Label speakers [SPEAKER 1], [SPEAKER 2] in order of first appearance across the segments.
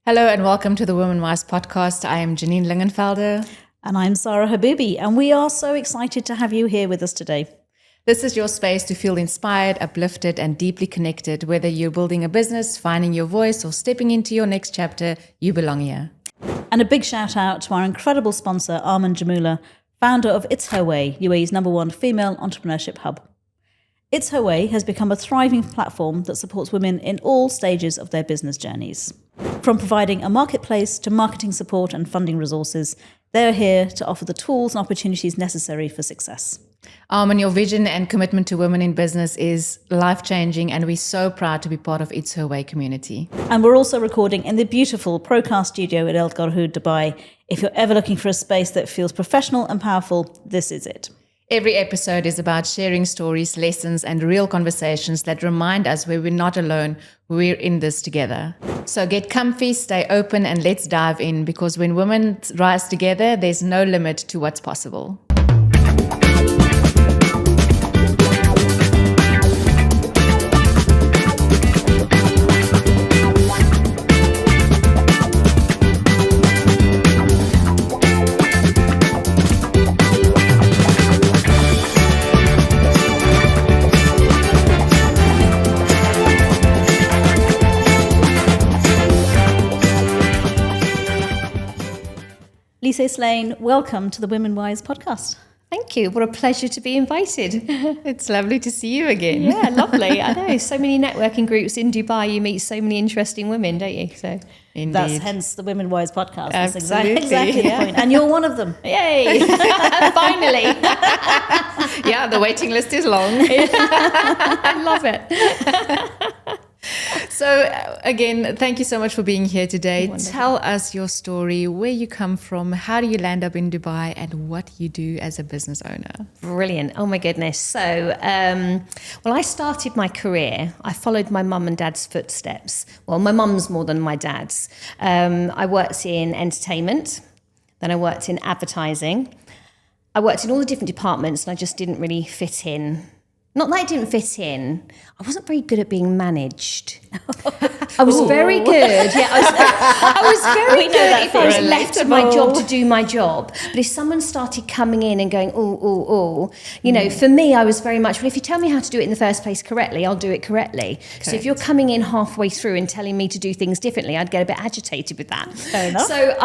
[SPEAKER 1] Hello and welcome to the Women Wise podcast. I am Janine Lingenfelder.
[SPEAKER 2] And I'm Sarah Habibi, and we are so excited to have you here with us today.
[SPEAKER 1] This is your space to feel inspired, uplifted, and deeply connected. Whether you're building a business, finding your voice, or stepping into your next chapter, you belong here.
[SPEAKER 2] And a big shout out to our incredible sponsor, Arman Jamula, founder of It's Her Way, UAE's #1 female entrepreneurship hub. It's Her Way has become a thriving platform that supports women in all stages of their business journeys. From providing a marketplace to marketing support and funding resources, they're here to offer the tools and opportunities necessary for success.
[SPEAKER 1] And your vision and commitment to women in business is life-changing, and we're so proud to be part of It's Her Way community.
[SPEAKER 2] And we're also recording in the beautiful Procast studio at El Garhoud, Dubai. If you're ever looking for a space that feels professional and powerful, this is it.
[SPEAKER 1] Every episode is about sharing stories, lessons, and real conversations that remind us we're not alone, we're in this together. So get comfy, stay open, and let's dive in, because when women rise together, there's no limit to what's possible.
[SPEAKER 2] Lisé Slane, welcome to the Women Wise podcast.
[SPEAKER 3] Thank you. What a pleasure to be invited.
[SPEAKER 1] It's lovely to see you again.
[SPEAKER 3] Yeah, lovely. I know. So many networking groups in Dubai. You meet so many interesting women, don't you? So
[SPEAKER 1] Indeed.
[SPEAKER 2] That's hence the Women Wise podcast. That's
[SPEAKER 1] Absolutely.
[SPEAKER 2] exactly the point. And you're one of them.
[SPEAKER 3] yay! Finally.
[SPEAKER 1] Yeah, the waiting list is long.
[SPEAKER 3] I love it.
[SPEAKER 1] So again, thank you so much for being here today.
[SPEAKER 3] Wonderful.
[SPEAKER 1] Tell us your story, where you come from, how do you land up in Dubai, and what you do as a business owner.
[SPEAKER 3] Brilliant. Oh my goodness. So, well, I started my career. I followed my mum and dad's footsteps. Well, my mum's more than my dad's. I worked in entertainment. Then I worked in advertising. I worked in all the different departments, and I just didn't really fit in. Not that I didn't fit in. I wasn't very good at being managed. I was very good. Yeah, I was very good if I was left to my job to do my job. But if someone started coming in and going, for me, I was very much, well, if you tell me how to do it in the first place correctly, I'll do it correctly. Correct. So if you're coming in halfway through and telling me to do things differently, I'd get a bit agitated with that.
[SPEAKER 2] Fair enough.
[SPEAKER 3] So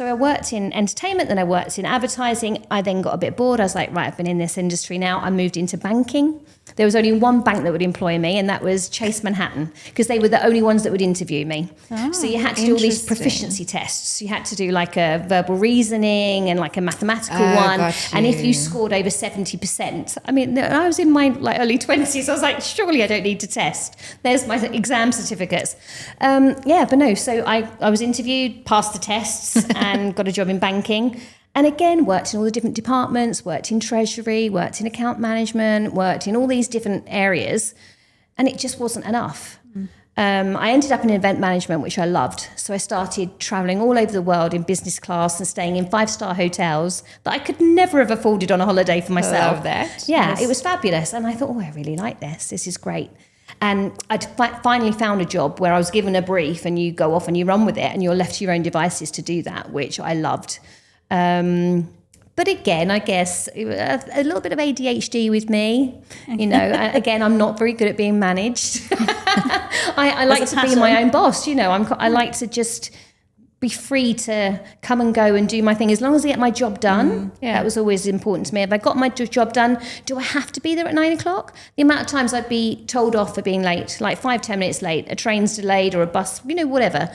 [SPEAKER 3] I worked in entertainment, then I worked in advertising. I then got a bit bored. I was like, right, I've been in this industry now. I moved into banking. There was only one bank that would employ me, and that was Chase Manhattan, because they were the only ones that would interview me. So you had to do all these proficiency tests. You had to do like a verbal reasoning and like a mathematical one. And if you scored over 70%, I mean, I was in my early 20s. I was like, surely I don't need to test. There's my exam certificates. So I was interviewed, passed the tests, and got a job in banking. And again, worked in all the different departments, worked in treasury, worked in account management, worked in all these different areas, and it just wasn't enough. I ended up in event management, which I loved. So I started traveling all over the world in business class and staying in 5-star hotels that I could never have afforded on a holiday for myself.
[SPEAKER 1] I love that.
[SPEAKER 3] Yeah,
[SPEAKER 1] Yes.
[SPEAKER 3] It was fabulous. And I thought, I really like this. This is great. And I'd finally found a job where I was given a brief and you go off and you run with it and you're left to your own devices to do that, which I loved. But again, I guess a little bit of ADHD with me, again, I'm not very good at being managed. I like to be my own boss, I like to just be free to come and go and do my thing as long as I get my job done. That was always important to me. If I got my job done, do I have to be there at 9:00? The amount of times I'd be told off for being late, like 5-10 minutes late, a train's delayed or a bus, whatever.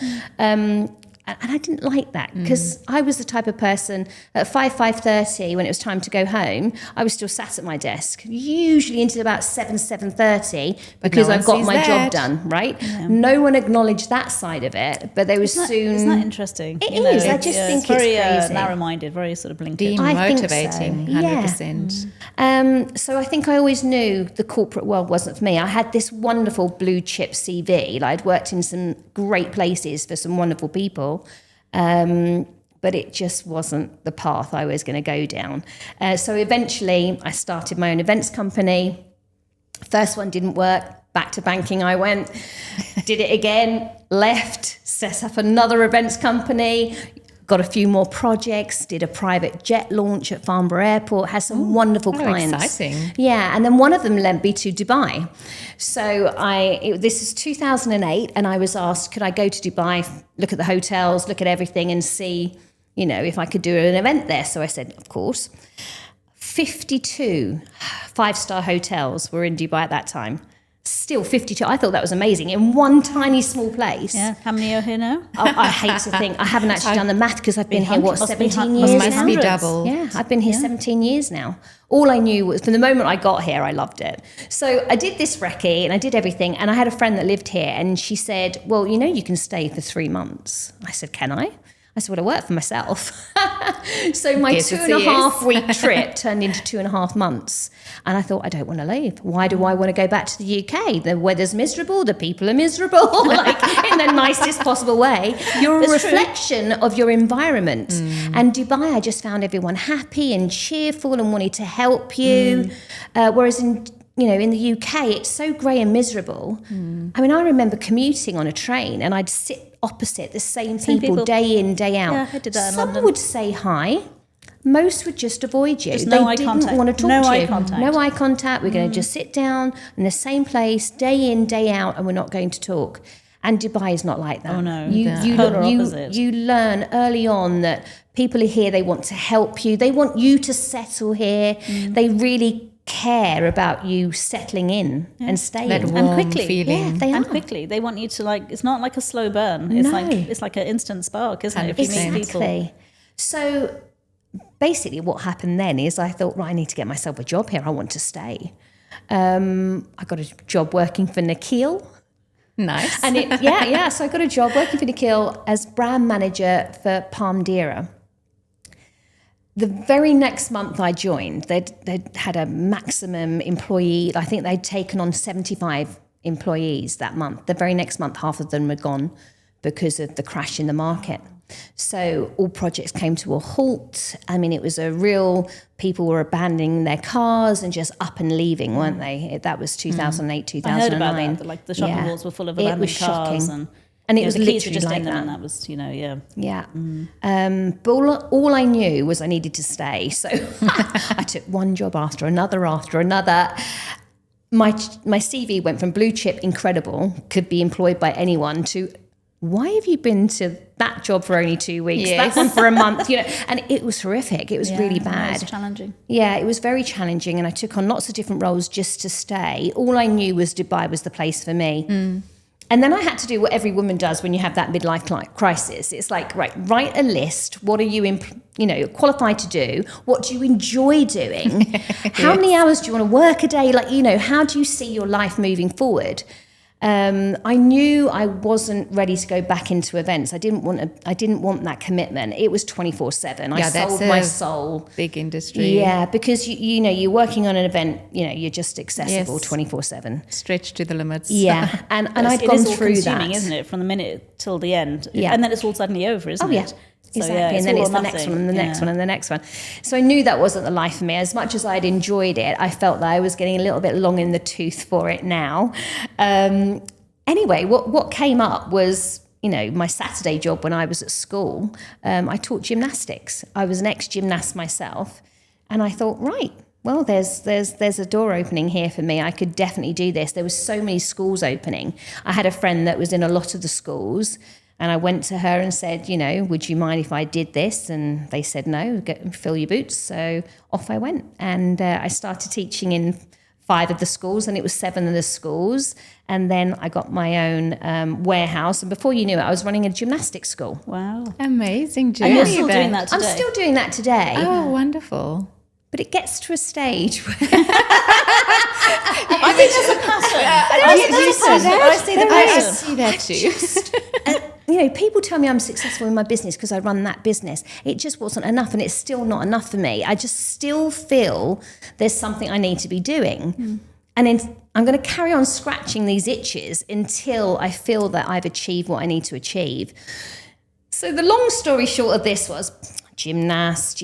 [SPEAKER 3] And I didn't like that because I was the type of person at 5:30 when it was time to go home, I was still sat at my desk, usually until about 7:30 because I've got my job done, right? Yeah. No one acknowledged that side of it, but there was soon...
[SPEAKER 2] Isn't that interesting?
[SPEAKER 3] It is. I just think it's
[SPEAKER 2] very
[SPEAKER 3] crazy.
[SPEAKER 2] Narrow-minded, very sort of blinkered.
[SPEAKER 1] Demotivating,
[SPEAKER 3] I think so.
[SPEAKER 1] 100%.
[SPEAKER 3] So I think I always knew the corporate world wasn't for me. I had this wonderful blue chip CV. I'd worked in some great places for some wonderful people. But it just wasn't the path I was going to go down. So eventually I started my own events company. First one didn't work. Back to banking I went, did it again, left, set up another events company, got a few more projects, did a private jet launch at Farnborough Airport, had some wonderful clients.
[SPEAKER 1] Exciting.
[SPEAKER 3] Yeah, and then one of them led me to Dubai. So this is 2008, and I was asked, could I go to Dubai, look at the hotels, look at everything, and see, if I could do an event there. So I said, of course. 52 five-star hotels were in Dubai at that time. Still 52. I thought that was amazing in one tiny small place.
[SPEAKER 2] Yeah. How many are here now?
[SPEAKER 3] I hate to think. I haven't actually done the math because I've been here, 17 years
[SPEAKER 1] Must
[SPEAKER 3] now?
[SPEAKER 1] be double.
[SPEAKER 3] Yeah, I've been here 17 years now. All I knew was from the moment I got here, I loved it. So I did this recce and I did everything. And I had a friend that lived here and she said, well, you can stay for 3 months. I said, can I? I said, well, I work for myself. So my 2.5 week trip turned into 2.5 months. And I thought, I don't want to leave. Why do I want to go back to the UK? The weather's miserable. The people are miserable, like in the nicest possible way. You're a reflection of your environment. And Dubai, I just found everyone happy and cheerful and wanted to help you. Whereas in the UK, it's so grey and miserable. I mean, I remember commuting on a train and I'd sit opposite the same people day in, day out.
[SPEAKER 2] Yeah, I did that in
[SPEAKER 3] Some
[SPEAKER 2] London.
[SPEAKER 3] would say hi. Most would just avoid you.
[SPEAKER 2] Just no
[SPEAKER 3] they
[SPEAKER 2] eye
[SPEAKER 3] didn't
[SPEAKER 2] contact.
[SPEAKER 3] want to talk
[SPEAKER 2] No
[SPEAKER 3] to
[SPEAKER 2] eye
[SPEAKER 3] you.
[SPEAKER 2] contact.
[SPEAKER 3] No eye contact. We're going to just sit down in the same place, day in, day out, and we're not going to talk. And Dubai is not like that.
[SPEAKER 2] Oh, no.
[SPEAKER 3] You
[SPEAKER 2] Opposite.
[SPEAKER 3] you learn early on that people are here, they want to help you. They want you to settle here. They really care about you settling in and staying.
[SPEAKER 1] That warm
[SPEAKER 2] And quickly.
[SPEAKER 1] feeling.
[SPEAKER 3] Yeah, they are.
[SPEAKER 2] And quickly, they want you to it's not like a slow burn.
[SPEAKER 3] No.
[SPEAKER 2] It's like an instant spark, isn't it? If you meet people.
[SPEAKER 3] Exactly. So basically what happened then is I thought, right, I need to get myself a job here. I want to stay. I got a job working for Nikhil.
[SPEAKER 1] Nice.
[SPEAKER 3] And so I got a job working for Nikhil as brand manager for Palmdera. The very next month I joined, they'd had a maximum employee. I think they'd taken on 75 employees that month. The very next month, half of them were gone because of the crash in the market. So all projects came to a halt. I mean, it was people were abandoning their cars and just up and leaving, weren't they? That was 2008, 2009.
[SPEAKER 2] I heard about that. Like the shopping malls were full of abandoned cars.
[SPEAKER 3] And it was
[SPEAKER 2] the keys
[SPEAKER 3] literally
[SPEAKER 2] were just
[SPEAKER 3] like
[SPEAKER 2] in them,
[SPEAKER 3] that.
[SPEAKER 2] and that was,
[SPEAKER 3] Yeah. But all I knew was I needed to stay. So I took one job after another. My CV went from blue chip, incredible, could be employed by anyone, to why have you been to that job for only 2 weeks, that one for a month, and it was horrific. It was really bad.
[SPEAKER 2] It was challenging.
[SPEAKER 3] Yeah, it was very challenging. And I took on lots of different roles just to stay. All I knew was Dubai was the place for me. And then I had to do what every woman does when you have that midlife crisis. It's like, right, write a list. What are you, qualified to do? What do you enjoy doing? How many hours do you want to work a day? How do you see your life moving forward? I knew I wasn't ready to go back into events. I didn't want that commitment. It was 24/7. I sold my soul.
[SPEAKER 1] Big industry.
[SPEAKER 3] Yeah, because you're working on an event. You're just accessible 24/7.
[SPEAKER 1] Stretched to the limits.
[SPEAKER 3] Yeah, and I'd gone through that,
[SPEAKER 2] isn't it? From the minute till the end.
[SPEAKER 3] Yeah,
[SPEAKER 2] and then it's all suddenly over, isn't it?
[SPEAKER 3] So, exactly, and then it's the next one and the next one and the next one. So I knew that wasn't the life for me. As much as I'd enjoyed it, I felt that I was getting a little bit long in the tooth for it now. Anyway, what came up was, my Saturday job when I was at school. I taught gymnastics. I was an ex-gymnast myself, and I thought, right, well, there's a door opening here for me. I could definitely do this. There were so many schools opening. I had a friend that was in a lot of the schools. And I went to her and said, would you mind if I did this? And they said, no, fill your boots. So off I went. And I started teaching in 5 of the schools, and it was 7 of the schools. And then I got my own warehouse. And before you knew it, I was running a gymnastics school.
[SPEAKER 2] Wow.
[SPEAKER 1] Amazing journey.
[SPEAKER 2] And you're still doing that today?
[SPEAKER 3] I'm still doing that today.
[SPEAKER 1] Oh, wonderful.
[SPEAKER 3] But it gets to a stage where...
[SPEAKER 2] I think there's a pattern. I see the pattern.
[SPEAKER 1] I see that too.
[SPEAKER 3] People tell me I'm successful in my business because I run that business. It just wasn't enough, and it's still not enough for me. I just still feel there's something I need to be doing. And I'm going to carry on scratching these itches until I feel that I've achieved what I need to achieve. So the long story short of this was gymnast,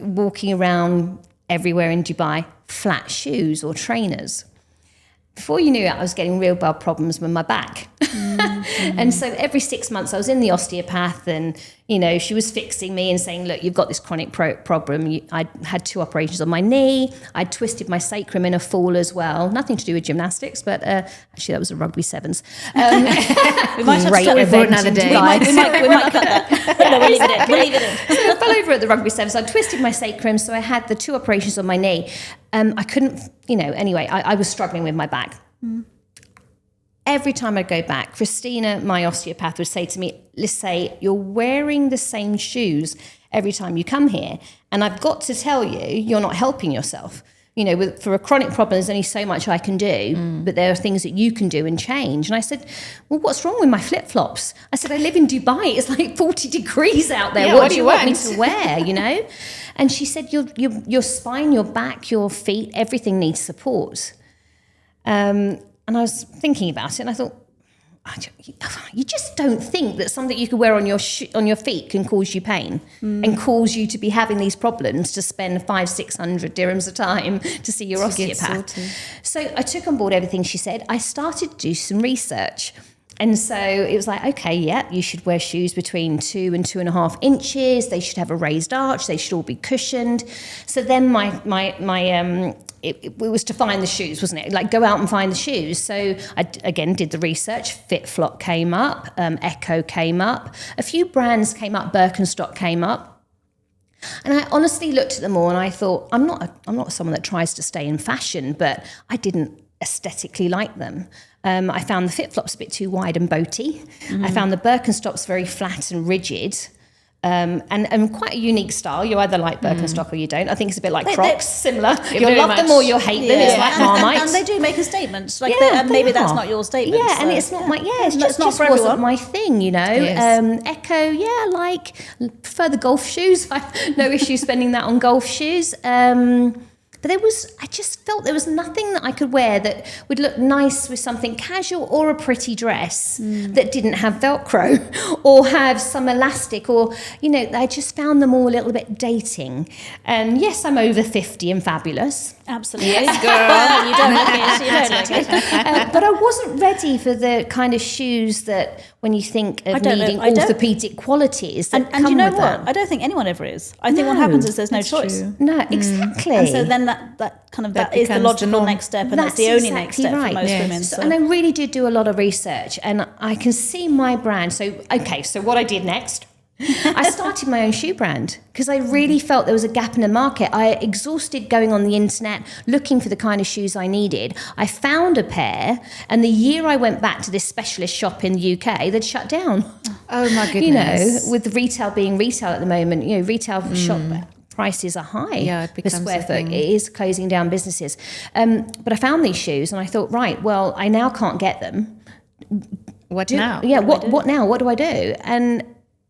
[SPEAKER 3] walking around everywhere in Dubai, flat shoes or trainers. Before you knew it, I was getting real bad problems with my back. And so every 6 months I was in the osteopath, and, you know, she was fixing me and saying, look, you've got this chronic problem. I had 2 operations on my knee. I twisted my sacrum in a fall as well. Nothing to do with gymnastics, but actually that was a rugby sevens.
[SPEAKER 2] We might have
[SPEAKER 3] Great
[SPEAKER 2] to
[SPEAKER 1] for another day.
[SPEAKER 2] We might cut that. No, we'll leave it in. We'll leave it in.
[SPEAKER 3] So I fell over at the rugby sevens. I twisted my sacrum, so I had the 2 operations on my knee. I couldn't, you know, anyway, I was struggling with my back. Every time I'd go back, Christina, my osteopath, would say to me, Lisé, you're wearing the same shoes every time you come here. And I've got to tell you, you're not helping yourself. You know, for a chronic problem, there's only so much I can do, but there are things that you can do and change. And I said, well, what's wrong with my flip-flops? I said, I live in Dubai. It's like 40 degrees out there.
[SPEAKER 1] Yeah,
[SPEAKER 3] what do you want me to wear, you know? And she said, your spine, your back, your feet, everything needs support. And I was thinking about it, and I thought, you just don't think that something you could wear on your feet can cause you pain and cause you to be having these problems to spend 500-600 dirhams a time to see your osteopath. So I took on board everything she said. I started to do some research. And so it was like, okay, yeah, you should wear shoes between 2 and 2.5 inches. They should have a raised arch. They should all be cushioned. So then it was to find the shoes, wasn't it? Like, go out and find the shoes. So I, again, did the research. FitFlop came up. Echo came up. A few brands came up. Birkenstock came up. And I honestly looked at them all and I thought, I'm not someone that tries to stay in fashion, but I didn't aesthetically like them. I found the FitFlops a bit too wide and boaty. I found the Birkenstocks very flat and rigid. And quite a unique style. You either like Birkenstock or you don't. I think it's a bit like Crocs, similar. You'll love them or you'll hate them. It's like Marmite.
[SPEAKER 2] And they do make a statement. Like and maybe that's not your statement.
[SPEAKER 3] Yeah, so. And it's not my, it's just
[SPEAKER 2] not for
[SPEAKER 3] wasn't
[SPEAKER 2] everyone.
[SPEAKER 3] my thing, you know.
[SPEAKER 1] Yes.
[SPEAKER 3] Echo, prefer the golf shoes. I have no issue spending that on golf shoes. But I just felt there was nothing that I could wear that would look nice with something casual or a pretty dress that didn't have Velcro or have some elastic or, you know, I just found them all a little bit dating. And yes, I'm over 50 and fabulous.
[SPEAKER 2] Absolutely. Yes, girl. You don't look it.
[SPEAKER 3] But I wasn't ready for the kind of shoes that when you think of needing orthopedic qualities that come
[SPEAKER 2] you know
[SPEAKER 3] with
[SPEAKER 2] what?
[SPEAKER 3] them.
[SPEAKER 2] I don't think anyone ever is. I think what happens is there's no choice.
[SPEAKER 1] True.
[SPEAKER 3] No, exactly.
[SPEAKER 2] And so then that is the logical next step, and that's the only next step for most women. So.
[SPEAKER 3] And I really did do a lot of research, and I can see my brand. So what I did next, I started my own shoe brand because I really felt there was a gap in the market. I exhausted going on the internet looking for the kind of shoes I needed. I found a pair, and the year I went back to this specialist shop in the UK, they'd shut down.
[SPEAKER 1] Oh my goodness.
[SPEAKER 3] You know, with retail being retail at the moment, you know, retail shop prices are high per square foot. It is closing down businesses. But I found these shoes and I thought, right, well, I now can't get them.
[SPEAKER 1] What now?
[SPEAKER 3] Yeah, what now? What do I do? And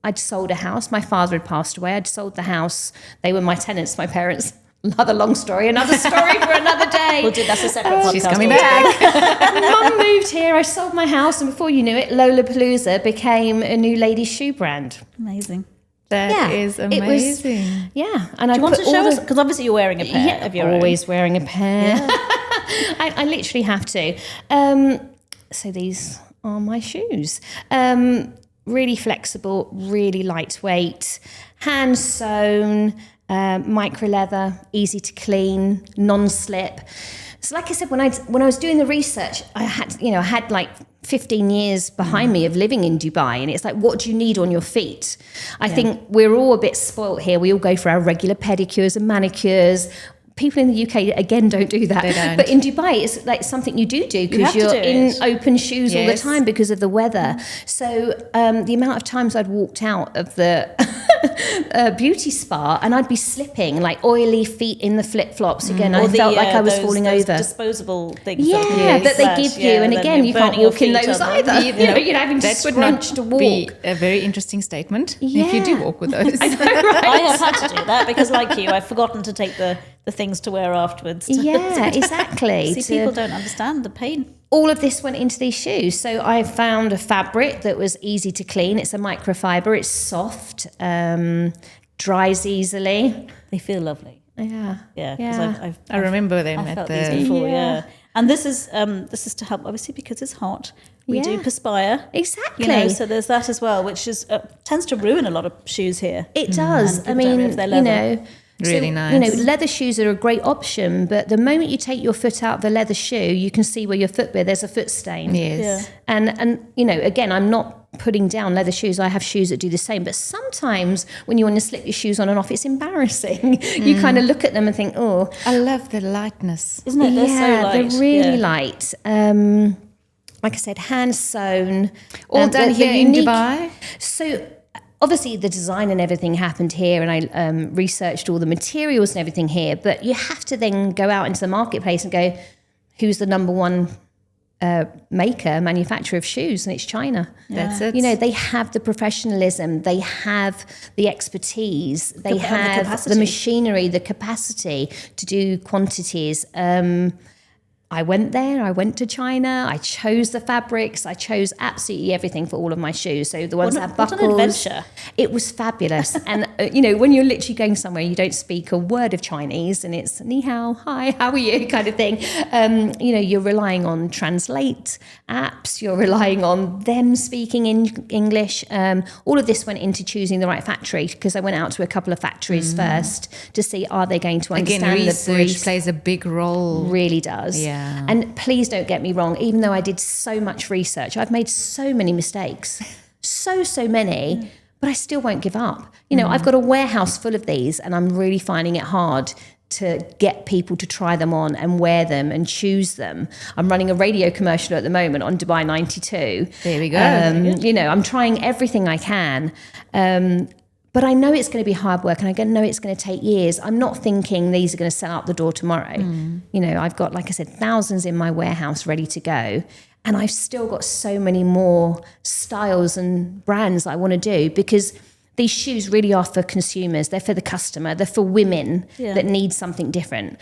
[SPEAKER 3] I'd sold a house. My father had passed away. I'd sold the house. They were my tenants, my parents. Another long story, another story for another day.
[SPEAKER 2] That's a separate podcast.
[SPEAKER 1] She's coming back.
[SPEAKER 3] Mum moved here. I sold my house. And before you knew it, Lollapalooza became a new ladies' shoe brand.
[SPEAKER 2] Amazing.
[SPEAKER 1] That is amazing.
[SPEAKER 3] And
[SPEAKER 2] do you want to show us? Because obviously you're wearing a pair of your
[SPEAKER 3] always
[SPEAKER 2] own.
[SPEAKER 3] wearing a pair. Yeah. I literally have to. So these are my shoes. Really flexible, really lightweight, hand sewn, micro leather, easy to clean, non-slip. So like I said, when I was doing the research, I had like 15 years behind me of living in Dubai, and it's like, what do you need on your feet? I think we're all a bit spoilt here. We all go for our regular pedicures and manicures. People in the UK, again, don't do that.
[SPEAKER 1] They don't.
[SPEAKER 3] But in Dubai, it's like something you do because you're in open shoes all the time because of the weather. So the amount of times I'd walked out of the beauty spa and I'd be slipping, like oily feet in the flip-flops again. I felt like I was falling over.
[SPEAKER 2] Disposable things
[SPEAKER 3] that they give you. And again, you can't walk in those either. You're having to scrunch to walk.
[SPEAKER 1] Be a very interesting statement if you do walk with those.
[SPEAKER 3] I know, right?
[SPEAKER 2] I have had to do that because, like you, I've forgotten to take the things to wear afterwards.
[SPEAKER 3] Yeah, exactly.
[SPEAKER 2] See, people don't understand the pain.
[SPEAKER 3] All of this went into these shoes. So I found a fabric that was easy to clean. It's a microfiber. It's soft, dries easily.
[SPEAKER 2] They feel lovely.
[SPEAKER 3] Yeah.
[SPEAKER 2] Yeah.
[SPEAKER 1] I remember them
[SPEAKER 2] I've
[SPEAKER 1] at
[SPEAKER 2] felt
[SPEAKER 1] the...
[SPEAKER 2] these before, yeah. And this is to help, obviously, because it's hot. We do perspire.
[SPEAKER 3] Exactly.
[SPEAKER 2] You know, so there's that as well, which is tends to ruin a lot of shoes here.
[SPEAKER 3] It does.
[SPEAKER 2] I mean, if they're leather.
[SPEAKER 1] Really nice.
[SPEAKER 3] You know, leather shoes are a great option, but the moment you take your foot out of the leather shoe, you can see where your footwear, there's a foot stain.
[SPEAKER 1] Yes.
[SPEAKER 2] Yeah.
[SPEAKER 3] And you know, again, I'm not putting down leather shoes. I have shoes that do the same, but sometimes when you want to slip your shoes on and off, it's embarrassing. You kind of look at them and think, oh.
[SPEAKER 1] I love the lightness.
[SPEAKER 2] Isn't it? They're so light.
[SPEAKER 3] They're really light. Like I said, hand sewn.
[SPEAKER 1] All done here in Dubai?
[SPEAKER 3] So obviously the design and everything happened here, and I researched all the materials and everything here, but you have to then go out into the marketplace and go, who's the number one manufacturer of shoes? And it's China.
[SPEAKER 1] That's it.
[SPEAKER 3] You know, they have the professionalism, they have the expertise, they have the machinery, the capacity to do quantities. I went there, I went to China, I chose the fabrics, I chose absolutely everything for all of my shoes. So the ones that have buckles.
[SPEAKER 2] What an adventure.
[SPEAKER 3] It was fabulous. And, you know, when you're literally going somewhere, you don't speak a word of Chinese and it's ni hao, hi, how are you kind of thing. You know, you're relying on translate apps, you're relying on them speaking in English. All of this went into choosing the right factory, because I went out to a couple of factories first to see, are they going to understand
[SPEAKER 1] Again,
[SPEAKER 3] the
[SPEAKER 1] research
[SPEAKER 3] briefs?
[SPEAKER 1] plays a big role.
[SPEAKER 3] Really does.
[SPEAKER 1] Yeah.
[SPEAKER 3] And please don't get me wrong, even though I did so much research, I've made so many mistakes, so many, but I still won't give up. You know, I've got a warehouse full of these and I'm really finding it hard to get people to try them on and wear them and choose them. I'm running a radio commercial at the moment on Dubai 92.
[SPEAKER 1] There we go.
[SPEAKER 3] You know, I'm trying everything I can. But I know it's going to be hard work and I know it's going to take years. I'm not thinking these are going to sell out the door tomorrow. You know, I've got, like I said, thousands in my warehouse ready to go. And I've still got so many more styles and brands I want to do, because these shoes really are for consumers. They're for the customer. They're for women that need something different.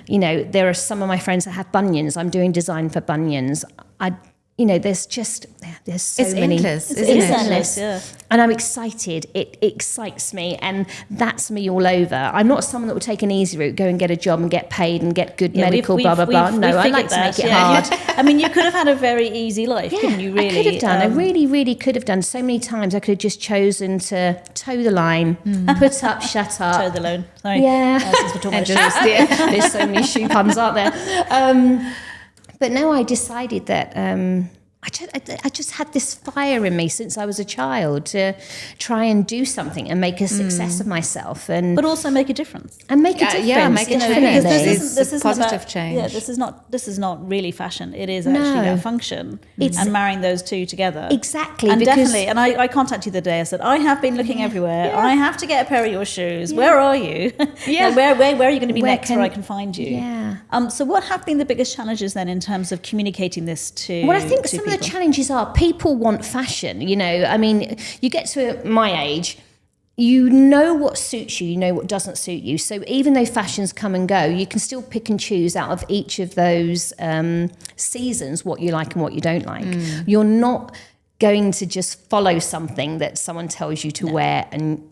[SPEAKER 3] You know, there are some of my friends that have bunions. I'm doing design for bunions. You know, there's so
[SPEAKER 1] It's
[SPEAKER 3] many.
[SPEAKER 1] endless,
[SPEAKER 3] It's
[SPEAKER 1] isn't it?
[SPEAKER 3] endless.
[SPEAKER 2] Yeah.
[SPEAKER 3] And I'm excited. It excites me, and that's me all over. I'm not someone that will take an easy route, go and get a job and get paid and get good medical, blah, blah, blah. No, I like to make it hard.
[SPEAKER 2] I mean, you could have had a very easy life, couldn't you, really?
[SPEAKER 3] I could have done. I really could have done. So many times I could have just chosen to toe the line, put up, shut up.
[SPEAKER 2] Toe the loan. Sorry.
[SPEAKER 3] Yeah.
[SPEAKER 2] Since we're talking about shoes.
[SPEAKER 3] There's so many shoe puns, aren't there? But no, I decided that I just had this fire in me since I was a child to try and do something and make a success of myself,
[SPEAKER 2] But also make a difference.
[SPEAKER 3] make a difference.
[SPEAKER 1] Yeah, make a change.
[SPEAKER 3] Definitely.
[SPEAKER 2] This
[SPEAKER 1] It's
[SPEAKER 2] isn't
[SPEAKER 1] positive
[SPEAKER 2] about,
[SPEAKER 1] change.
[SPEAKER 2] Yeah, this is not really fashion. It is actually about function and marrying those two together.
[SPEAKER 3] Exactly.
[SPEAKER 2] And
[SPEAKER 3] because
[SPEAKER 2] definitely, and I contacted you the day. I said, I have been looking everywhere. I have to get a pair of your shoes. Where are you?
[SPEAKER 3] Yeah.
[SPEAKER 2] Where are you going to be
[SPEAKER 3] Where
[SPEAKER 2] next where I can find you?
[SPEAKER 3] Yeah.
[SPEAKER 2] So what have been the biggest challenges then in terms of communicating this to
[SPEAKER 3] Well, I think
[SPEAKER 2] to
[SPEAKER 3] some
[SPEAKER 2] people?
[SPEAKER 3] of the challenges are people want fashion, you know. I mean, you get to my age, you know what suits you, you know what doesn't suit you. So even though fashions come and go, you can still pick and choose out of each of those seasons what you like and what you don't like. You're not going to just follow something that someone tells you to wear. And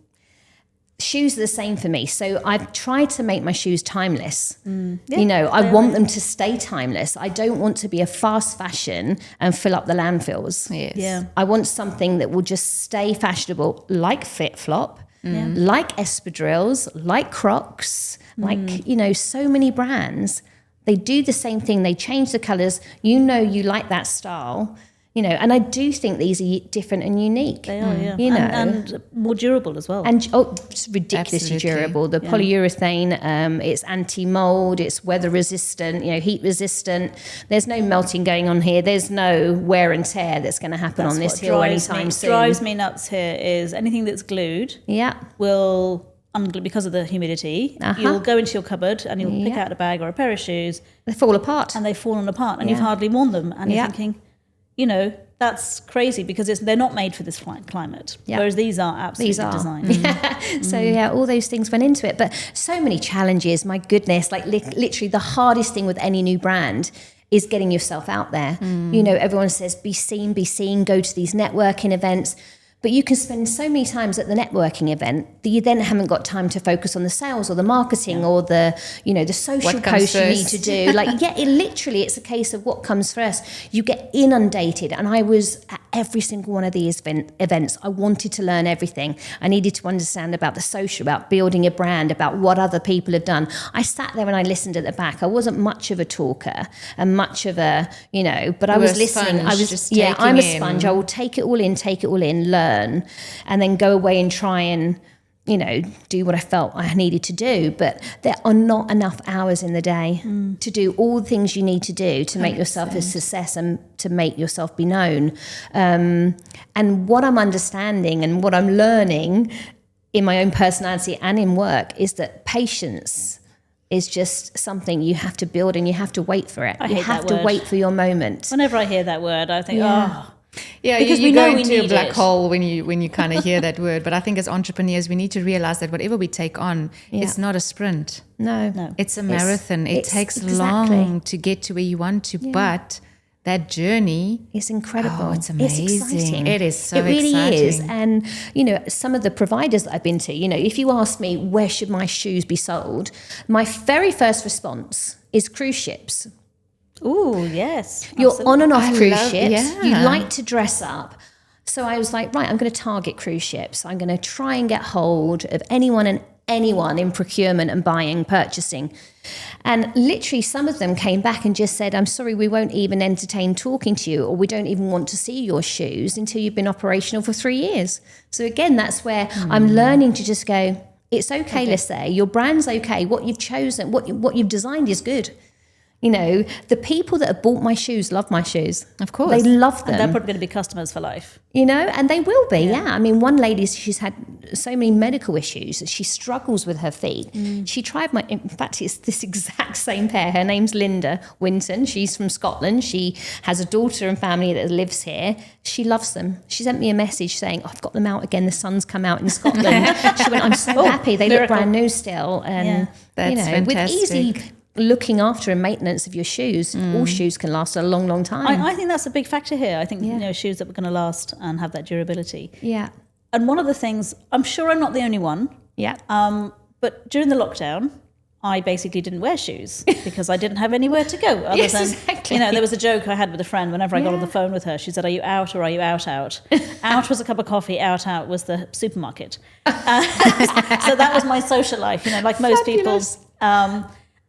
[SPEAKER 3] shoes are the same for me. So I've tried to make my shoes timeless. You know, I want them to stay timeless. I don't want to be a fast fashion and fill up the landfills.
[SPEAKER 1] Yes.
[SPEAKER 2] Yeah.
[SPEAKER 3] I want something that will just stay fashionable, like FitFlop, like espadrilles, like Crocs, like, you know, so many brands. They do the same thing. They change the colours. You know, you like that style. You know, and I do think these are different and unique.
[SPEAKER 2] They are, yeah.
[SPEAKER 3] You know,
[SPEAKER 2] and more durable as well.
[SPEAKER 3] and it's ridiculously
[SPEAKER 1] Absolutely.
[SPEAKER 3] durable. The polyurethane, it's anti-mold, it's weather resistant, you know, heat resistant. There's no melting going on here. There's no wear and tear that's going to happen on this hill anytime soon.
[SPEAKER 2] Drives me nuts here is anything that's glued
[SPEAKER 3] Yeah.
[SPEAKER 2] will unglue because of the humidity. You'll go into your cupboard and you'll pick out a bag or a pair of shoes
[SPEAKER 3] They fall apart.
[SPEAKER 2] and they've fallen apart and you've hardly worn them and you're
[SPEAKER 3] Yeah.
[SPEAKER 2] thinking, you know, that's crazy because they're not made for this climate.
[SPEAKER 3] Yeah.
[SPEAKER 2] Whereas these are absolutely designed.
[SPEAKER 3] So yeah, all those things went into it. But so many challenges, my goodness, like literally the hardest thing with any new brand is getting yourself out there. You know, everyone says, be seen, go to these networking events. But you can spend so many times at the networking event that you then haven't got time to focus on the sales or the marketing or the, the social post you need to do. Like, it's a case of what comes first. You get inundated. And I was at every single one of these events. I wanted to learn everything. I needed to understand about the social, about building a brand, about what other people have done. I sat there and I listened at the back. I wasn't much of a talker and much of a, but I was listening. I was just I'm a sponge. I will take it all in, learn, and then go away and try and do what I felt I needed to do. But there are not enough hours in the day to do all the things you need to do to make yourself a success and to make yourself be known. And what I'm understanding and what I'm learning in my own personality and in work is that patience is just something you have to build, and you have to wait for it. You have to wait for your moment.
[SPEAKER 2] Whenever I hear that word, I think,
[SPEAKER 1] yeah,
[SPEAKER 2] because
[SPEAKER 1] you
[SPEAKER 2] we
[SPEAKER 1] go
[SPEAKER 2] know
[SPEAKER 1] into a black
[SPEAKER 2] it.
[SPEAKER 1] hole when you kind of hear that word. But I think as entrepreneurs, we need to realize that whatever we take on, it's not a sprint.
[SPEAKER 3] No.
[SPEAKER 1] It's a marathon. It takes
[SPEAKER 3] exactly.
[SPEAKER 1] long to get to where you want to, but that journey
[SPEAKER 3] is incredible.
[SPEAKER 1] Oh, it's amazing.
[SPEAKER 3] It's exciting.
[SPEAKER 1] It is so
[SPEAKER 3] exciting. It really is.
[SPEAKER 1] exciting.
[SPEAKER 3] And, some of the providers that I've been to, if you ask me where should my shoes be sold, my very first response is cruise ships.
[SPEAKER 2] Oh, yes.
[SPEAKER 3] You're
[SPEAKER 2] absolutely.
[SPEAKER 3] on and off cruise ships.
[SPEAKER 1] yeah.
[SPEAKER 3] You like to dress up. So I was like, right, I'm going to target cruise ships. I'm going to try and get hold of anyone in procurement and buying, purchasing. And literally some of them came back and just said, I'm sorry, we won't even entertain talking to you, or we don't even want to see your shoes until you've been operational for 3 years. So again, that's where I'm learning to just go, it's okay, Lisé, your brand's okay. What you've chosen, what you've designed is good. The people that have bought my shoes love my shoes.
[SPEAKER 1] Of course.
[SPEAKER 3] They love them.
[SPEAKER 2] And they're probably going to be customers for life.
[SPEAKER 3] And they will be, yeah. I mean, one lady, she's had so many medical issues. She struggles with her feet. She tried in fact, it's this exact same pair. Her name's Linda Winton. She's from Scotland. She has a daughter and family that lives here. She loves them. She sent me a message saying, I've got them out again. The sun's come out in Scotland. She went, I'm so happy. They look brand new still. And,
[SPEAKER 1] That's fantastic.
[SPEAKER 3] with easy looking after and maintenance of your shoes, all shoes can last a long, long time.
[SPEAKER 2] I think that's a big factor here. I think, shoes that were going to last and have that durability.
[SPEAKER 3] Yeah.
[SPEAKER 2] And one of the things, I'm sure I'm not the only one,
[SPEAKER 3] Yeah.
[SPEAKER 2] but during the lockdown, I basically didn't wear shoes because I didn't have anywhere to go other
[SPEAKER 3] Yes,
[SPEAKER 2] than,
[SPEAKER 3] exactly.
[SPEAKER 2] there was a joke I had with a friend whenever I got on the phone with her. She said, are you out or are you out? Out was a cup of coffee, out was the supermarket. So that was my social life, like most people.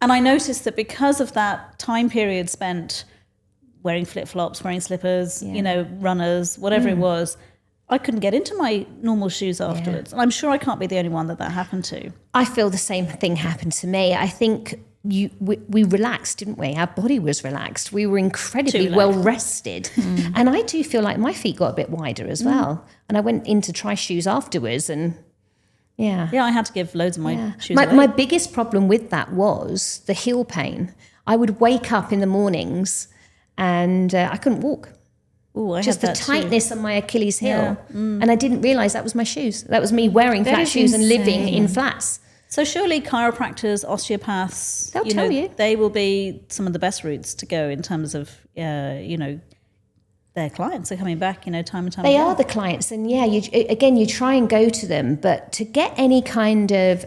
[SPEAKER 2] And I noticed that because of that time period spent wearing flip-flops, wearing slippers, runners, whatever it was, I couldn't get into my normal shoes afterwards. And I'm sure I can't be the only one that happened to.
[SPEAKER 3] I feel the same thing happened to me. I think we relaxed, didn't we? Our body was relaxed. We were incredibly well rested. And I do feel like my feet got a bit wider as well. And I went in to try shoes afterwards and yeah,
[SPEAKER 2] I had to give loads of my shoes away.
[SPEAKER 3] My biggest problem with that was the heel pain. I would wake up in the mornings and I couldn't walk.
[SPEAKER 2] Ooh, I
[SPEAKER 3] just
[SPEAKER 2] had
[SPEAKER 3] the
[SPEAKER 2] that
[SPEAKER 3] tightness
[SPEAKER 2] too.
[SPEAKER 3] on my Achilles heel. And I didn't realise that was my shoes. That was me wearing flat shoes and living in flats.
[SPEAKER 2] So surely chiropractors, osteopaths,
[SPEAKER 3] They'll tell you.
[SPEAKER 2] They will be some of the best routes to go in terms of, their clients are coming back, time and time again.
[SPEAKER 3] They are the clients. And you try and go to them. But to get any kind of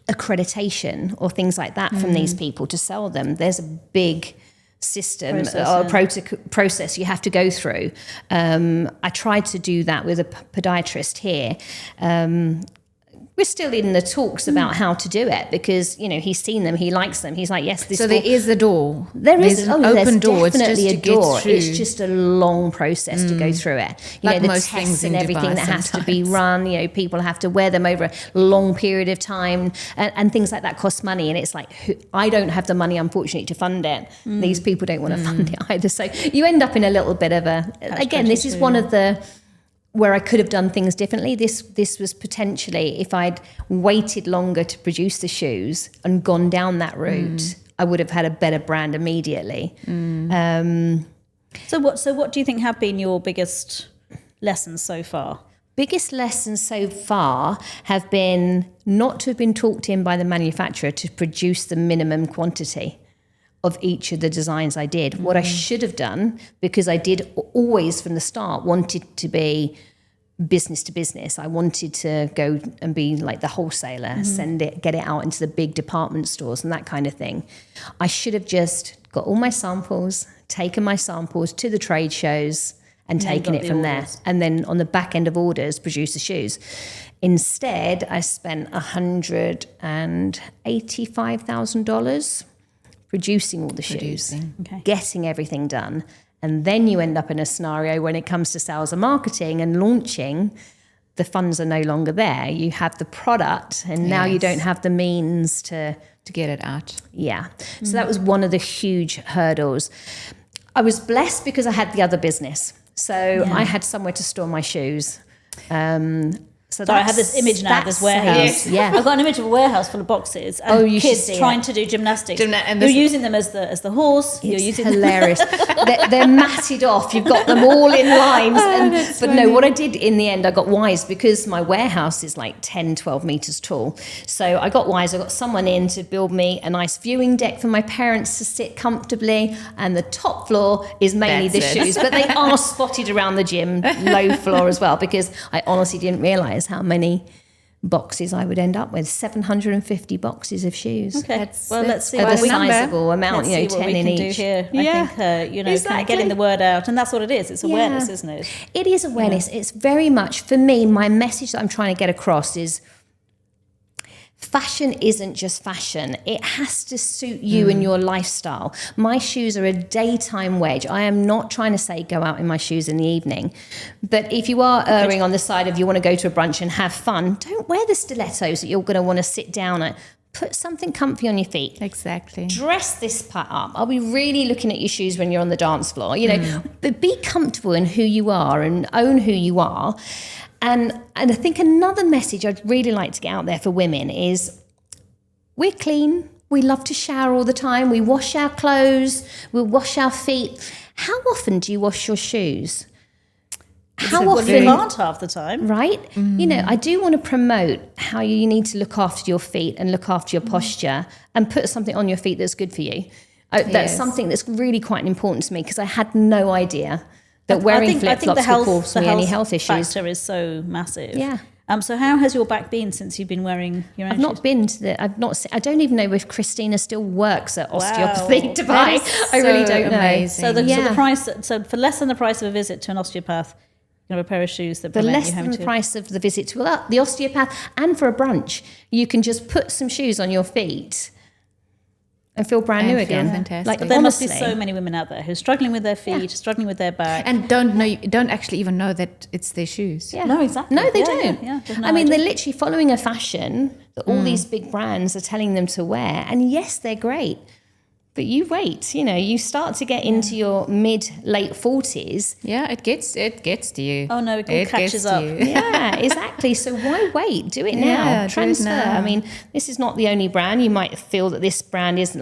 [SPEAKER 3] accreditation or things like that from these people to sell them, there's a big system or process you have to go through. I tried to do that with a podiatrist here. We're still in the talks about how to do it because, he's seen them, he likes them. He's like, yes, this
[SPEAKER 1] So there is the door.
[SPEAKER 3] There's
[SPEAKER 1] an open door. It's
[SPEAKER 3] definitely
[SPEAKER 1] just
[SPEAKER 3] a
[SPEAKER 1] to get
[SPEAKER 3] door.
[SPEAKER 1] through.
[SPEAKER 3] It's just a long process to go through it.
[SPEAKER 1] Like
[SPEAKER 3] the
[SPEAKER 1] most
[SPEAKER 3] tests
[SPEAKER 1] things in
[SPEAKER 3] and everything
[SPEAKER 1] Dubai
[SPEAKER 3] that has to be
[SPEAKER 1] sometimes.
[SPEAKER 3] run. People have to wear them over a long period of time, and things like that cost money. And it's like, I don't have the money, unfortunately, to fund it. These people don't want to fund it either. So you end up in a little bit of a. Again, this is one of the. Where I could have done things differently. This was potentially, if I'd waited longer to produce the shoes and gone down that route, I would have had a better brand immediately.
[SPEAKER 2] So what do you think have been your biggest lessons so far?
[SPEAKER 3] Biggest lessons so far have been not to have been talked in by the manufacturer to produce the minimum quantity of each of the designs I did. What I should have done, because I did always from the start wanted to be business to business. I wanted to go and be like the wholesaler, get it out into the big department stores and that kind of thing. I should have just got all my samples, taken my samples to the trade shows and taken it from there. And then on the back end of orders, produce the shoes. Instead, I spent $185,000 producing all the shoes, getting everything done. And then you end up in a scenario when it comes to sales and marketing and launching, the funds are no longer there. You have the product and now you don't have the means to
[SPEAKER 1] get it out.
[SPEAKER 3] Yeah. So that was one of the huge hurdles. I was blessed because I had the other business. So I had somewhere to store my shoes. So
[SPEAKER 2] I have this image now, this warehouse.
[SPEAKER 3] Yeah.
[SPEAKER 2] I've got an image of a warehouse full of boxes and kids trying to do gymnastics. And you're using them as the horse. You're using
[SPEAKER 3] hilarious. they're matted off. You've got them all in lines. But no, what I did in the end, I got wise because my warehouse is like 10, 12 meters tall. So I got wise. I got someone in to build me a nice viewing deck for my parents to sit comfortably. And the top floor is mainly the shoes. But they are spotted around the gym, low floor as well, because I honestly didn't realize how many boxes I would end up with. 750 boxes of shoes.
[SPEAKER 2] Okay. Let's see
[SPEAKER 3] a
[SPEAKER 2] what
[SPEAKER 3] sizable amount, 10 in each.
[SPEAKER 2] Here. I think, kind of getting the word out. And that's what it is. It's awareness, isn't it?
[SPEAKER 3] It is awareness. It's very much, for me, my message that I'm trying to get across is fashion isn't just fashion. It has to suit you and your lifestyle. My shoes are a daytime wedge. I am not trying to say go out in my shoes in the evening. But if you are erring on the side of you want to go to a brunch and have fun, don't wear the stilettos that you're going to want to sit down at. Put something comfy on your feet.
[SPEAKER 1] Exactly.
[SPEAKER 3] Dress this part up. Are we really looking at your shoes when you're on the dance floor? But be comfortable in who you are and own who you are. And I think another message I'd really like to get out there for women is we're clean. We love to shower all the time. We wash our clothes. We wash our feet. How often do you wash your shoes? How often?
[SPEAKER 2] You can't half the time.
[SPEAKER 3] Right? I do want to promote how you need to look after your feet and look after your posture and put something on your feet that's good for you. That's something that's really quite important to me because I had no idea that wearing flip-flops would cause me any health issues.
[SPEAKER 2] The factor is so massive.
[SPEAKER 3] Yeah.
[SPEAKER 2] So how has your back been since you've been wearing your own
[SPEAKER 3] I've not
[SPEAKER 2] shoes?
[SPEAKER 3] been to I don't even know if Christina still works at Osteopathy Dubai. I really don't know.
[SPEAKER 2] So the price, for less than the price of a visit to an osteopath, you have a pair of shoes that prevent
[SPEAKER 3] less
[SPEAKER 2] you having
[SPEAKER 3] than
[SPEAKER 2] to...
[SPEAKER 3] the price of the visit to the osteopath and for a brunch, you can just put some shoes on your feet and feel brand new again.
[SPEAKER 1] Fantastic.
[SPEAKER 3] Like,
[SPEAKER 2] But there must be
[SPEAKER 3] honestly.
[SPEAKER 2] so many women out there who are struggling with their feet, struggling with their back.
[SPEAKER 1] And don't actually even know that it's their shoes.
[SPEAKER 3] Yeah.
[SPEAKER 2] No, exactly.
[SPEAKER 3] No, they
[SPEAKER 2] Yeah,
[SPEAKER 3] don't.
[SPEAKER 2] yeah, there's no
[SPEAKER 3] I mean,
[SPEAKER 2] idea.
[SPEAKER 3] they're literally following a fashion that all these big brands are telling them to wear. And yes, they're great. But you wait, you start to get into your late 40s.
[SPEAKER 1] Yeah, it gets to you.
[SPEAKER 2] Oh no, it all catches
[SPEAKER 1] gets
[SPEAKER 2] up.
[SPEAKER 1] to you.
[SPEAKER 3] Yeah, exactly. So why wait? Do it now.
[SPEAKER 1] Yeah, do it
[SPEAKER 3] Transfer.
[SPEAKER 1] now.
[SPEAKER 3] I mean, this is not the only brand. You might feel that this brand isn't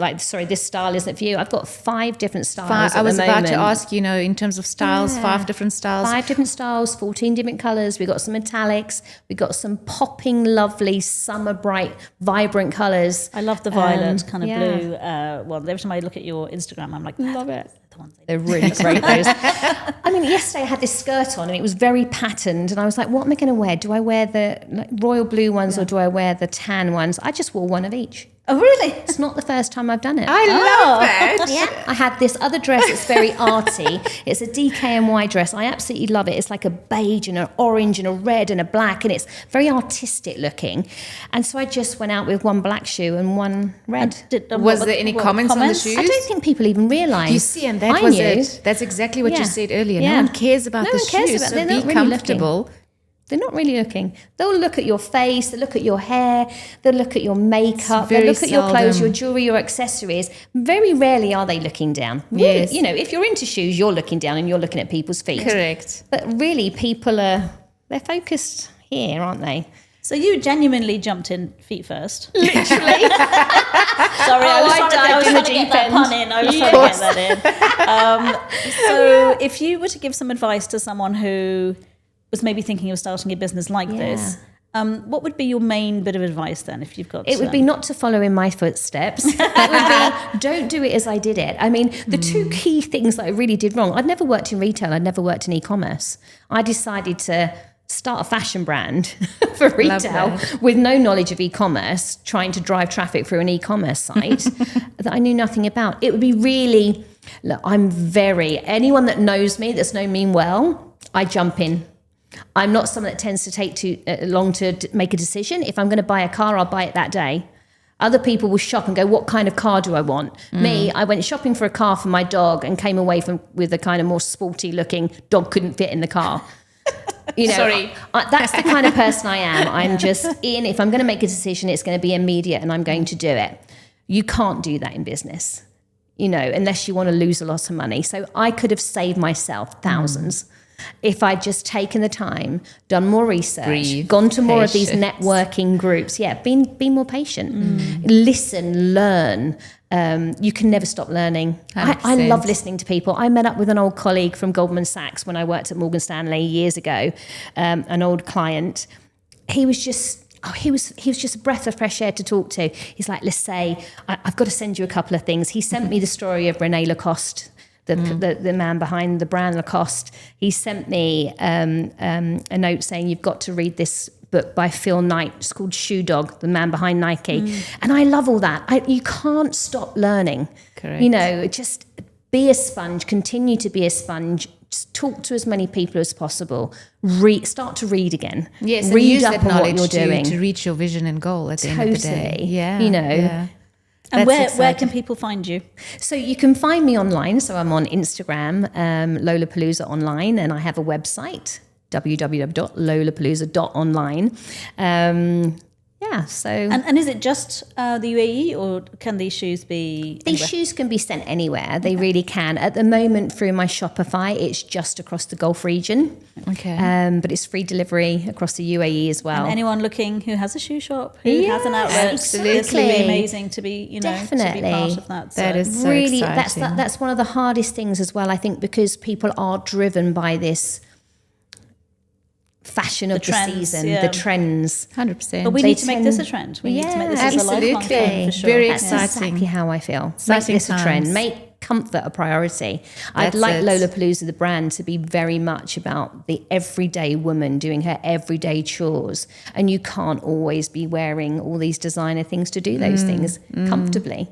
[SPEAKER 3] this style isn't for you. I've got 5 different styles.
[SPEAKER 1] I was
[SPEAKER 3] at the
[SPEAKER 1] about to
[SPEAKER 3] moment.
[SPEAKER 1] ask, in terms of styles, 5 different styles.
[SPEAKER 3] 5 different styles, 14 different colours. We've got some metallics. We've got some popping, lovely, summer bright, vibrant colours.
[SPEAKER 2] I love the violet kind of
[SPEAKER 3] yeah.
[SPEAKER 2] blue one. Every time I look at your Instagram, I'm like,
[SPEAKER 3] Love it.
[SPEAKER 2] the ones
[SPEAKER 3] They're really great, those. I mean, yesterday I had this skirt on and it was very patterned and I was like, what am I going to wear? Do I wear the royal blue ones or do I wear the tan ones? I just wore one of each.
[SPEAKER 2] Oh, really?
[SPEAKER 3] It's not the first time I've done it.
[SPEAKER 1] I love it.
[SPEAKER 3] Yeah, I had this other dress that's very arty. It's a DKNY dress. I absolutely love it. It's like a beige and an orange and a red and a black, and it's very artistic looking. And so I just went out with one black shoe and one red.
[SPEAKER 1] Was there any comments on the shoes?
[SPEAKER 3] I don't think people even realise.
[SPEAKER 1] You see, and that was it. That's exactly what you said earlier. No one cares about the shoes, so be comfortable.
[SPEAKER 3] They're not really looking. They'll look at your face, they'll look at your hair, they'll look at your makeup, they'll look at your clothes, your jewellery, your accessories. Very rarely are they looking down.
[SPEAKER 1] Yes.
[SPEAKER 3] If you're into shoes, you're looking down and you're looking at people's feet.
[SPEAKER 1] Correct.
[SPEAKER 3] But really, they're focused here, aren't they?
[SPEAKER 2] So you genuinely jumped in feet first.
[SPEAKER 3] Literally.
[SPEAKER 2] Sorry, I was trying to get that pun in. I was trying to get that in. So if you were to give some advice to someone who was maybe thinking of starting a business like this, What would be your main bit of advice then, if you've got?
[SPEAKER 3] It would be not to follow in my footsteps. It would be, don't do it as I did it. I mean, the two key things that I really did wrong. I'd never worked in retail. I'd never worked in e-commerce. I decided to start a fashion brand for retail with no knowledge of e-commerce, trying to drive traffic through an e-commerce site that I knew nothing about. It would be really, look, anyone that knows me, that's known me well, I jump in. I'm not someone that tends to take too long to make a decision. If I'm going to buy a car, I'll buy it that day. Other people will shop and go, what kind of car do I want? Me, I went shopping for a car for my dog and came away with a kind of more sporty looking dog couldn't fit in the car. You know,
[SPEAKER 1] Sorry.
[SPEAKER 3] That's the kind of person I am. I'm just if I'm going to make a decision, it's going to be immediate and I'm going to do it. You can't do that in business, you know, unless you want to lose a lot of money. So I could have saved myself thousands if I'd just taken the time, done more research, gone to more of these networking groups. Yeah, been more patient. Listen, learn. You can never stop learning. I love listening to people. I met up with an old colleague from Goldman Sachs when I worked at Morgan Stanley years ago, an old client. He was just a breath of fresh air to talk to. He's like, Lisé, I've got to send you a couple of things. He sent me the story of René Lacoste, the man behind the brand Lacoste. He sent me a note saying, you've got to read this book by Phil Knight. It's called Shoe Dog, the man behind Nike. And I love all that. You can't stop learning.
[SPEAKER 1] Correct.
[SPEAKER 3] You know, just be a sponge, continue to be a sponge. Just talk to as many people as possible. Start to read again.
[SPEAKER 1] Yes, and
[SPEAKER 3] read
[SPEAKER 1] use
[SPEAKER 3] up
[SPEAKER 1] that
[SPEAKER 3] on what
[SPEAKER 1] knowledge
[SPEAKER 3] you're doing.
[SPEAKER 1] to reach your vision and goal at the end of the day.
[SPEAKER 3] Totally.
[SPEAKER 1] Yeah.
[SPEAKER 3] You know.
[SPEAKER 1] Yeah.
[SPEAKER 2] And
[SPEAKER 1] That's
[SPEAKER 2] where
[SPEAKER 1] exciting.
[SPEAKER 2] can people find you?
[SPEAKER 3] So you can find me online. So I'm on Instagram, Lollapalooza Online, and I have a website, www.lollapalooza.online. So
[SPEAKER 2] And is it just the UAE, or can these shoes be
[SPEAKER 3] these
[SPEAKER 2] anywhere?
[SPEAKER 3] shoes can be sent anywhere. They really can. At the moment, through my Shopify, it's just across the Gulf region.
[SPEAKER 1] Okay.
[SPEAKER 3] But it's free delivery across the UAE as well.
[SPEAKER 2] And anyone looking who has a shoe shop, who has an outlet, it's really
[SPEAKER 3] absolutely.
[SPEAKER 2] amazing to be, to
[SPEAKER 3] Definitely.
[SPEAKER 2] be part of that.
[SPEAKER 1] That is so
[SPEAKER 3] really,
[SPEAKER 1] exciting.
[SPEAKER 3] that's one of the hardest things as well, I think, because people are driven by this fashion of the
[SPEAKER 2] trends,
[SPEAKER 3] season,
[SPEAKER 2] yeah.
[SPEAKER 3] the trends.
[SPEAKER 1] 100%.
[SPEAKER 2] But we
[SPEAKER 3] They
[SPEAKER 2] need to make this a
[SPEAKER 3] tend-
[SPEAKER 2] trend. We need to make this
[SPEAKER 3] Yeah,
[SPEAKER 2] as a lifelong
[SPEAKER 1] absolutely.
[SPEAKER 2] trend for sure.
[SPEAKER 1] Very
[SPEAKER 3] That's
[SPEAKER 1] exciting.
[SPEAKER 3] exactly how I feel. Make
[SPEAKER 1] Exciting
[SPEAKER 3] this a trend.
[SPEAKER 1] times.
[SPEAKER 3] Make comfort a priority. I'd
[SPEAKER 1] That's
[SPEAKER 3] like
[SPEAKER 1] it.
[SPEAKER 3] Lollapalooza, the brand, to be very much about the everyday woman doing her everyday chores. And you can't always be wearing all these designer things to do those things comfortably.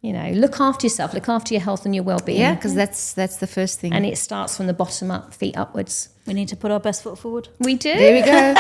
[SPEAKER 3] You know, look after yourself, look after your health and your well-being.
[SPEAKER 1] Yeah, because that's the first thing.
[SPEAKER 3] And it starts from the bottom up, feet upwards.
[SPEAKER 2] We need to put our best foot forward.
[SPEAKER 3] We do.
[SPEAKER 1] There we go.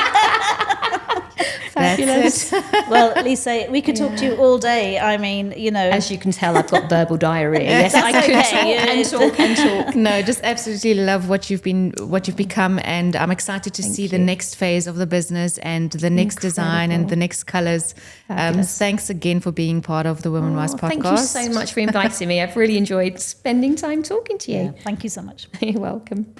[SPEAKER 3] Fabulous.
[SPEAKER 1] That's it.
[SPEAKER 2] Well, Lisé, we could talk to you all day. I mean,
[SPEAKER 3] As you can tell, I've got verbal diarrhea. Yes, I could
[SPEAKER 2] okay.
[SPEAKER 3] talk
[SPEAKER 2] Yeah.
[SPEAKER 3] and talk and talk.
[SPEAKER 1] No, just absolutely love what you've become, and I'm excited to see the next phase of the business and the next design and the next colors. Thanks again for being part of the Women Wise podcast.
[SPEAKER 3] Thank you so much for inviting me. I've really enjoyed spending time talking to you.
[SPEAKER 2] Thank you so much.
[SPEAKER 3] You're welcome.